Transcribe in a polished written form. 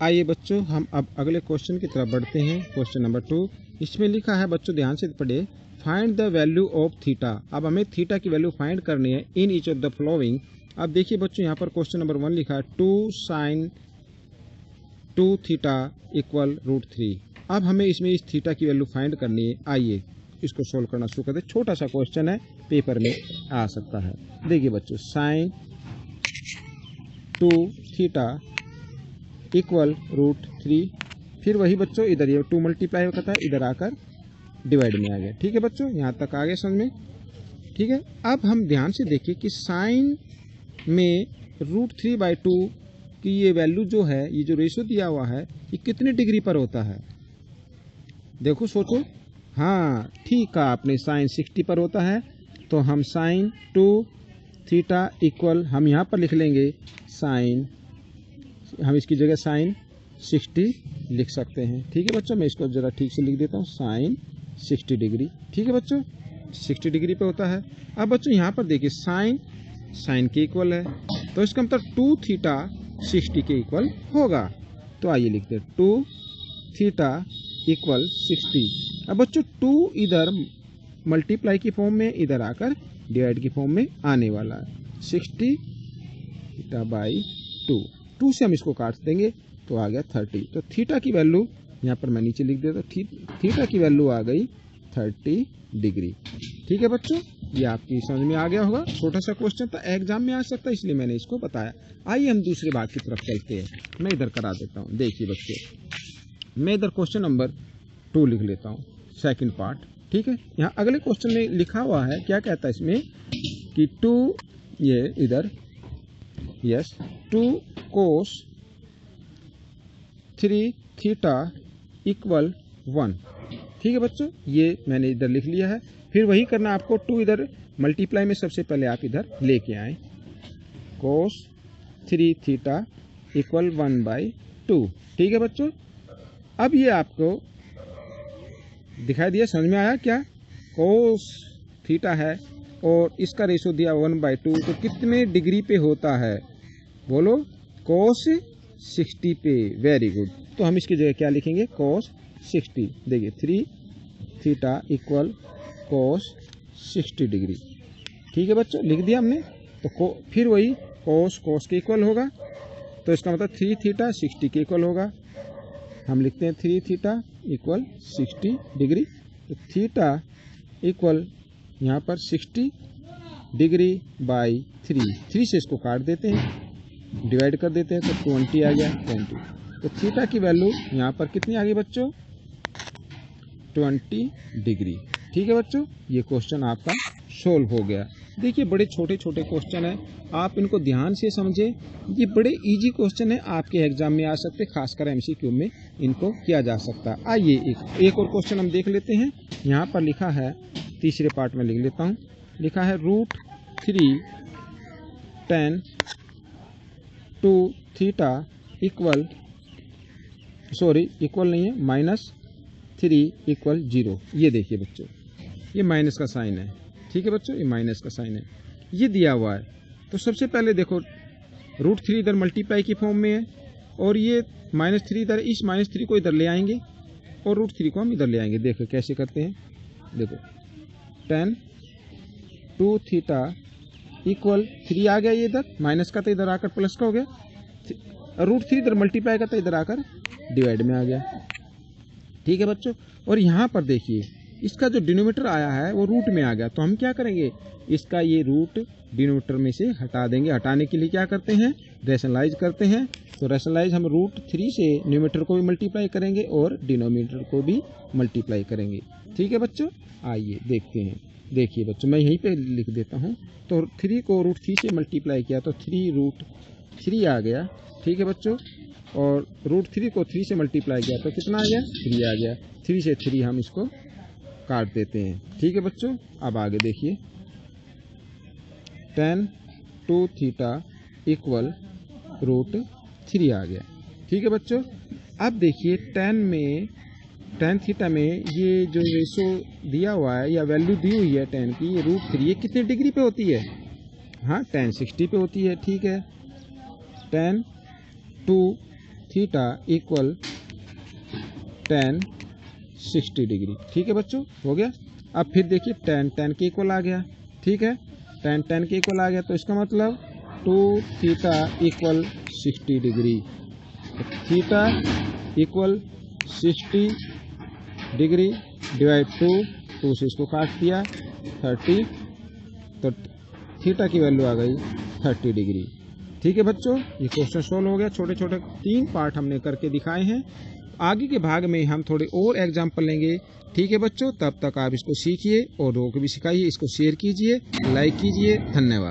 आइए बच्चों, हम अब अगले क्वेश्चन की तरफ बढ़ते हैं। क्वेश्चन नंबर 2, इसमें लिखा है बच्चों, ध्यान से पढ़िए। Find the value of theta. अब हमें थीटा की वैल्यू फाइंड करनी है in each of the following. अब देखिए बच्चों, यहाँ पर क्वेश्चन नंबर 1 लिखा है 2 sin 2 थीटा इक्वल √3। अब हमें इसमें इस थीटा की वैल्यू फाइंड करनी है। आइए इसको सोल्व करना शुरू करते हैं। छोटा सा क्वेश्चन है, पेपर में आ सकता है। देखिए बच्चों, sin 2 थीटा इक्वल √3। फिर वही बच्चों, इधर ये 2 मल्टीप्लाई होता था, इधर आकर डिवाइड में आ गया। ठीक है बच्चों, यहाँ तक आ गया समझ में। ठीक है, अब हम ध्यान से देखिए कि साइन में √3/2 की ये वैल्यू जो है, ये जो रेशो दिया हुआ है, ये कितने डिग्री पर होता है? देखो सोचो। हाँ ठीक कहा आपने, साइन 60 पर होता है। तो हम साइन 2 थीटा इक्वल, हम यहाँ पर लिख लेंगे साइन, हम इसकी जगह साइन 60 लिख सकते हैं। ठीक है बच्चों, मैं इसको ज़रा ठीक से लिख देता हूँ, साइन 60 डिग्री। ठीक है बच्चों, 60 डिग्री पे होता है। अब बच्चों यहाँ पर देखिए, साइन के इक्वल है, तो इसका मतलब 2 थीटा 60 के इक्वल होगा। तो आइए लिखते हैं 2 थीटा इक्वल 60। अब बच्चों 2 इधर मल्टीप्लाई की फॉर्म में, इधर आकर डिवाइड की फॉर्म में आने वाला है। 60 थीटा बाई 2 से हम इसको काट देंगे तो आ गया 30। तो थीटा की वैल्यू यहाँ पर मैं नीचे लिख देता हूँ, थीटा की वैल्यू आ गई 30 डिग्री। ठीक है बच्चों, ये आपकी समझ में आ गया होगा। छोटा सा क्वेश्चन था, एग्जाम में आ सकता है, इसलिए मैंने इसको बताया। आइए हम दूसरे भाग की तरफ चलते हैं। मैं इधर करा देता हूँ। देखिए बच्चे, मैं इधर क्वेश्चन नंबर 2 लिख लेता हूँ, सेकंड पार्ट। ठीक है, यहाँ अगले क्वेश्चन में लिखा हुआ है, क्या कहता है इसमें कि 2, ये इधर यस 2 cos 3 थीटा इक्वल 1। ठीक है बच्चों, ये मैंने इधर लिख लिया है। फिर वही करना आपको, 2 इधर मल्टीप्लाई में सबसे पहले आप इधर लेके आए, cos 3 थीटा इक्वल 1/2। ठीक है बच्चों, अब ये आपको दिखाई दिया, समझ में आया क्या? cos थीटा है और इसका रेशो दिया 1/2, तो कितने डिग्री पे होता है? बोलो, cos 60 पे। Very good. तो हम इसकी जगह क्या लिखेंगे? cos 60। देखिए 3 थीटा इक्वल cos 60 डिग्री। ठीक है बच्चों, लिख दिया हमने। तो फिर वही cos के इक्वल होगा, तो इसका मतलब 3 थीटा 60 के इक्वल होगा। हम लिखते हैं 3 थीटा इक्वल 60 डिग्री। तो थीटा इक्वल यहाँ पर 60 डिग्री बाई 3 से इसको काट देते हैं, डिवाइड कर देते हैं, तो 20 आ गया, 20। तो थीटा की वैल्यू यहाँ पर कितनी आ गई बच्चों? 20 डिग्री। ठीक है बच्चों, ये क्वेश्चन आपका सोल्व हो गया। देखिए, बड़े छोटे छोटे क्वेश्चन हैं, आप इनको ध्यान से समझे। ये बड़े इजी क्वेश्चन है, आपके एग्जाम में आ सकते, खासकर एमसीक्यू में इनको किया जा सकता है। आइए एक और क्वेश्चन हम देख लेते हैं। यहाँ पर लिखा है, तीसरे पार्ट में लिख लेता हूँ, लिखा है √3 tan 2 theta equal, sorry equal नहीं है, -3 इक्वल 0। ये देखिए बच्चों, ये माइनस का साइन है। ठीक है बच्चों, ये माइनस का साइन है, ये दिया हुआ है। तो सबसे पहले देखो, √3 इधर मल्टीप्लाई की फॉर्म में है, और ये -3 इधर, इस -3 को इधर ले आएंगे और √3 को हम इधर ले आएंगे। देखो कैसे करते हैं, देखो tan 2 थीटा इक्वल 3 आ गया, ये इधर माइनस का था, इधर आकर प्लस का हो गया। √3 इधर मल्टीप्लाई का था, इधर आकर डिवाइड में आ गया। ठीक है बच्चों, और यहाँ पर देखिए, इसका जो डिनोमिनेटर आया है वो रूट में आ गया। तो हम क्या करेंगे, इसका ये रूट डिनोमिनेटर में से हटा देंगे। हटाने के लिए क्या करते हैं, रैशनलाइज करते हैं। तो रैशनलाइज हम √3 से न्यूमिनेटर को भी मल्टीप्लाई करेंगे और डिनोमिनेटर को भी मल्टीप्लाई करेंगे। ठीक है बच्चों, आइए देखते हैं। देखिए बच्चों, मैं यहीं पे लिख देता हूँ। तो 3 को √3 से मल्टीप्लाई किया तो 3√3 आ गया। ठीक है बच्चों, और √3 को 3 से मल्टीप्लाई किया तो कितना आ गया, 3 आ गया। 3 से 3 हम इसको काट देते हैं। ठीक है बच्चों, अब आगे देखिए, tan 2 थीटा इक्वल √3 आ गया। ठीक है बच्चों, अब देखिए tan थीटा में ये जो रेशो दिया हुआ है या वैल्यू दी हुई है tan की, ये √3, ये कितने डिग्री पे होती है? हाँ, tan 60 पे होती है। ठीक है, tan 2 theta equal tan 60 degree. ठीक है बच्चों, हो गया। अब फिर देखिए tan के इक्वल आ गया। ठीक है, tan के इक्वल आ गया, तो इसका मतलब 2 theta equal 60 degree. Theta equal 60 degree divide 2 से इसको काट दिया 30, तो थीटा की वैल्यू आ गई 30 डिग्री। ठीक है बच्चों, ये क्वेश्चन सोल्व हो गया। छोटे छोटे 3 पार्ट हमने करके दिखाए हैं। आगे के भाग में हम थोड़े और एग्जाम्पल लेंगे। ठीक है बच्चों, तब तक आप इसको सीखिए और लोगों को भी सिखाइए। इसको शेयर कीजिए, लाइक कीजिए। धन्यवाद।